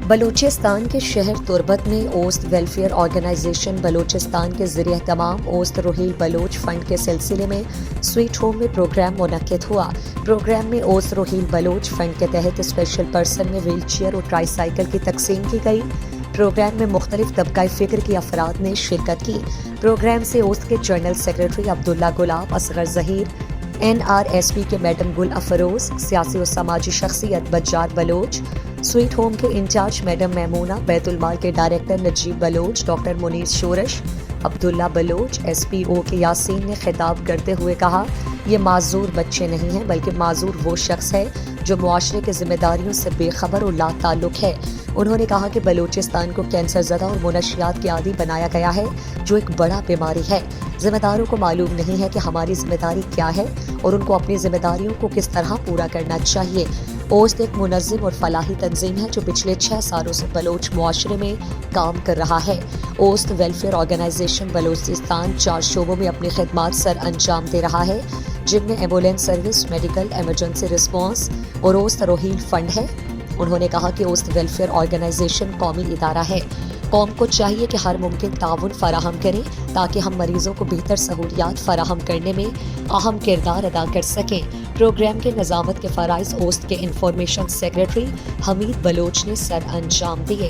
بلوچستان کے شہر تربت میں اوست ویلفیئر آرگنائزیشن بلوچستان کے زیر اہتمام اوست روہیل بلوچ فنڈ کے سلسلے میں سویٹ ہوم میں پروگرام منعقد ہوا۔ پروگرام میں اوست روہیل بلوچ فنڈ کے تحت اسپیشل پرسن میں ویل چیئر اور ٹرائی سائیکل کی تقسیم کی گئی۔ پروگرام میں مختلف طبقہ فکر کی افراد نے شرکت کی۔ پروگرام سے اوست کے جنرل سیکرٹری عبداللہ گلاب، اصغر ظہیر، NRSP کے میڈم گل افروز، سیاسی و سماجی شخصیت بجار بلوچ، سویٹ ہوم کے انچارج میڈم میمونہ، بیت المال کے ڈائریکٹر نجیب بلوچ، ڈاکٹر منیر شورش، عبداللہ بلوچ، SPO کے یاسین نے خطاب کرتے ہوئے کہا، یہ معذور بچے نہیں ہیں بلکہ معذور وہ شخص ہے جو معاشرے کے ذمہ داریوں سے بے خبر اور لا تعلق ہے۔ انہوں نے کہا کہ بلوچستان کو کینسر زدہ اور منشیات کے عادی بنایا گیا ہے جو ایک بڑا بیماری ہے۔ ذمہ داروں کو معلوم نہیں ہے کہ ہماری ذمہ داری کیا ہے اور ان کو اپنی ذمہ داریوں کو کس طرح پورا کرنا چاہیے۔ اوست ایک منظم اور فلاحی تنظیم ہے جو پچھلے 6 سالوں سے بلوچ معاشرے میں کام کر رہا ہے۔ اوست ویلفیئر آرگنائزیشن بلوچستان 4 شعبوں میں اپنی خدمات سر انجام دے رہا ہے، جن میں ambulance service, medical emergency response اور اوست روہیل فنڈ ہے۔ انہوں نے کہا کہ اوست ویلفیئر آرگنائزیشن قومی ادارہ ہے۔ قوم کو چاہیے کہ ہر ممکن تعاون فراہم کریں تاکہ ہم مریضوں کو بہتر سہولیات فراہم کرنے میں اہم کردار ادا کر سکیں۔ پروگرام کے نظامت کے فرائض اوست کے انفارمیشن سیکرٹری حمید بلوچ نے سر انجام دیے۔